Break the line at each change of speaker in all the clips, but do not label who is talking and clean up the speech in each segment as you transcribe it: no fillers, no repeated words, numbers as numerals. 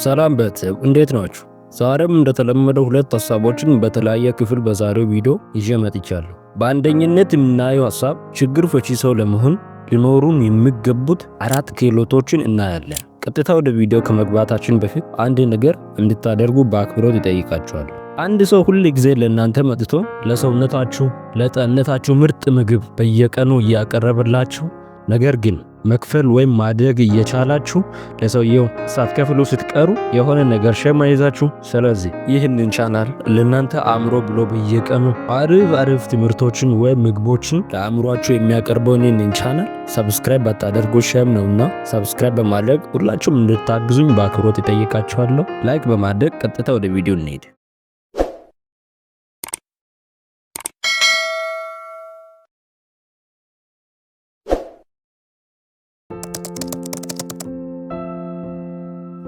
ሰላም ቤተሰብ እንዴት ናችሁ? ዛሬም እንደተለመደው ሁለት ሐሳቦችን በተለያየ ክፍል በዛሬው ቪዲዮ ይዤ መጥቻለሁ። በአንደኝነት የምናየው ሐሳብ ችግር ፈቺ ሰው ለመሆን ሊኖሩን የሚገቡት 4 ክህሎቶችን እናያለን። ቀጥታ ወደ ቪዲዮ ከመግባታችን በፊት አንድ ነገር እንድታደርጉ በአክብሮት ይጠይቃችኋለሁ። አንድ ሰው ሁል ጊዜ ለእናንተ መጥቶ ለሰውነታችሁ ለጤንነታችሁ ምርጥ ምግብ በየቀኑ እያቀረበላችሁ ነገር ግን መክፈል ወይም ማድረግ እየቻላችሁ ለሰውየው ሳትከፍሉ ስትቀሩ የሆነ ነገር ሸማ ይዛችሁ። ስለዚህ ይህንን ቻናል ለእናንተ አእምሮ ብሎ በየቀኑ አሪፍ ትምህርቶችን ወይም ምግቦችን ለአእምሯችሁ የሚያቀርበውን ይህንን ቻናል ሰብስክራይብ ባታደርጉ ሸም ነውና ሰብስክራይብ በማድረግ ሁላችሁም እንድታግዙኝ በአክብሮት ይጠይቃችኋለሁ። ላይክ በማድረግ ቀጥታ ወደ ቪዲዮ እንሄድ።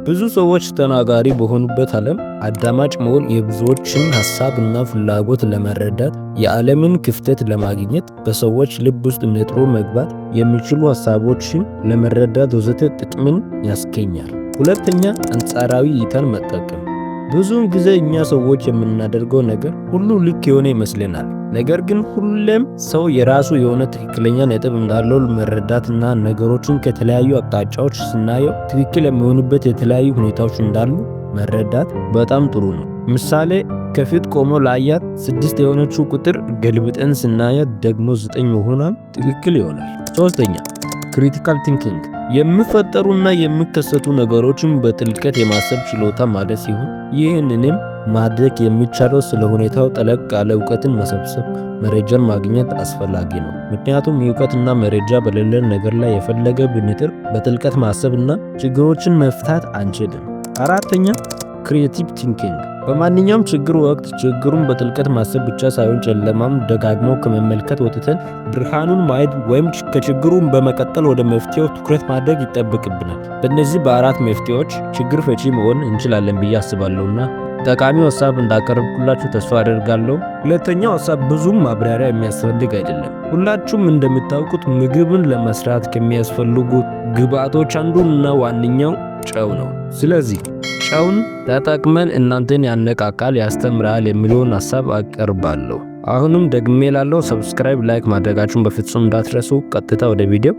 ብዙ ሰዎች ተናጋሪ በሆኑበት ዓለም አዳማጭ መሆን የብዙዎችን ሐሳብና ፍላጎት ለመረዳት የዓለምን ክፍተት ለማግኘት በሰዎች ልብ ውስጥ ነጥሮ መግባት የሚችሉ ሐሳቦችን ለመረዳት ወዘተ ጥቅምን ያስገኛል። ሁለተኛ፣ አንጻራዊ እይታን መጠቀም። ብዙውን ጊዜ እኛ ሰዎች የምናደርገው ነገር ሁሉ ልክ የሆነ ይመስለናል። ነገር ግን ሁሌም ሰው የራሱ የሆነ ትክክለኛ ነጥብ እንዳለው መረዳትና ነገሮችን ከተለያዩ አቅጣጫዎች ስናየው ትክክል የሚሆኑበት የተለያዩ ሁኔታዎች እንዳሉ መረዳት በጣም ጥሩ ነው። ምሳሌ ከፊት ቆሞ ላያት 6 የሆነችው ቁጥር ገልብጠን ስናያት ደግሞ 9 መሆኗን ትክክል ይሆናል። ሶስተኛ፣ ክሪቲካል ቲንኪንግ የሚፈጠሩና የሚከሰቱ ነገሮችን በጥልቀት የማሰብ ችሎታ ማለት ሲሆን ይህንንም ማድረግ የሚቻለው ስለ ሁኔታው ጠለቅ ያለ እውቀትን መሰብሰብ፣ መረጃን ማግኘት አስፈላጊ ነው። ምክንያቱም እውቀትና መረጃ በሌለን ነገር ላይ የፈለገ ብንጥር በጥልቀት ማሰብና ችግሮችን መፍታት አንችልም። አራተኛ፣ ክሪኤቲቭ ቲንኪንግ በማንኛውም ችግር ወቅት ችግሩን በጥልቀት ማሰብ ብቻ ሳይሆን ጨለማም ደጋግሞ ከመመልከት ወጥተን ብርሃኑን ማየት ወይም ከችግሩን በመቀጠል ወደ መፍትሄው ትኩረት ማድረግ ይጠበቅብናል። በእነዚህ በ4 መፍትሄዎች ችግር ፈቺ መሆን እንችላለን ብዬ አስባለሁና ጠቃሚ ሐሳብ እንዳቀረብኩላችሁ ተስፋ አደርጋለሁ። ሁለተኛው ሐሳብ ብዙም ማብራሪያ የሚያስፈልግ አይደለም። ሁላችሁም እንደምታውቁት ምግብን ለመስራት ከሚያስፈልጉት ግብአቶች አንዱና ዋነኛው ጨው ነው። ስለዚህ ጨውን ተጠቅመን እናንተን ያነቃቃል፣ ያስተምራል የሚለውን ሐሳብ አቀርባለሁ። አሁንም ደግሜ ላለው ሰብስክራይብ፣ ላይክ ማድረጋችሁን በፍጹም እንዳትረሱ። ቀጥታ ወደ ቪዲዮ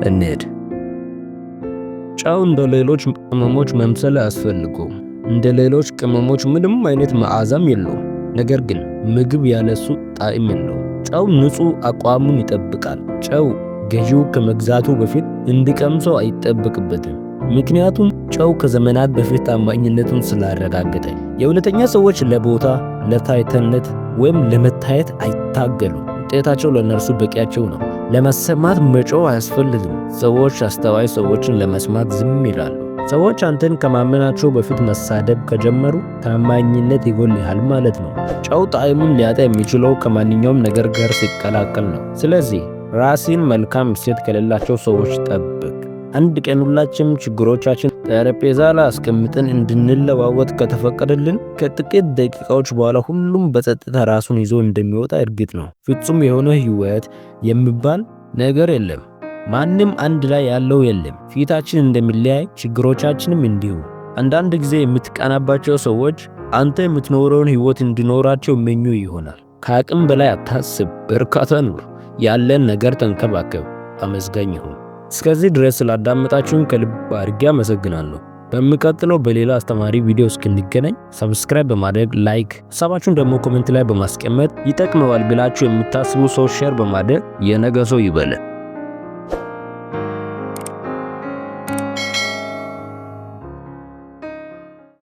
እንሄድ። ጨው እንደ ሌሎች ቅመሞች መምሰል አያስፈልገውም። እንደ ሌሎች ቅመሞች ምንም አይነት መዓዛም የለውም። ነገር ግን ምግብ ያለሱ ጣዕም የለውም። ጨው ንጹህ አቋሙን ይጠብቃል። ጨው ገዢው ከመግዛቱ በፊት እንዲቀምሰው አይጠበቅበትም። ምክንያቱም ጨው ከዘመናት በፊት ታማኝነቱን ስላረጋገጠ። የእውነተኛ ሰዎች ለቦታ ለታይተነት ወይም ለመታየት አይታገሉም። ውጤታቸው ለነርሱ በቂያቸው ነው። ለመሰማት መጮህ አያስፈልግም። ሰዎች አስተዋይ ሰዎችን ለመስማት ዝም ይላሉ። ሰዎች አንተን ከማመናቸው በፊት መሳደብ ከጀመሩ ታማኝነት ይጎልሃል ማለት ነው። ጨው ጣዕሙን ሊያጣ የሚችለው ከማንኛውም ነገር ጋር ሲቀላቀል ነው። ስለዚህ ራስን መልካም እሴት ከሌላቸው ሰዎች ጠብቅ። አንድ ቀን ሁላችንም ችግሮቻችን ጠረጴዛ ላይ አስቀምጠን እንድንለዋወጥ ከተፈቀደልን ከጥቂት ደቂቃዎች በኋላ ሁሉም በጸጥታ ራሱን ይዞ እንደሚወጣ እርግጥ ነው። ፍጹም የሆነ ህይወት የሚባል ነገር የለም። ማንም አንድ ላይ ያለው የለም። ፊታችን እንደሚለያይ ችግሮቻችንም እንዲሁ። አንዳንድ ጊዜ የምትቀናባቸው ሰዎች አንተ የምትኖረውን ህይወት እንዲኖራቸው መኙ ይሆናል። ከአቅም በላይ አታስብ፣ በርካታ ኑር። ያለን ነገር ተንከባከብ፣ አመስጋኝ ሁን። እስከዚህ ድረስ ስላዳመጣችሁን ከልብ አድርጌ አመሰግናለሁ። በሚቀጥለው በሌላ አስተማሪ ቪዲዮ እስክንገናኝ ሰብስክራይብ በማድረግ ላይክ፣ ሐሳባችሁን ደግሞ ኮሜንት ላይ በማስቀመጥ ይጠቅመዋል ብላችሁ የምታስቡ ሰው ሼር በማድረግ የነገ ሰው ይበለን።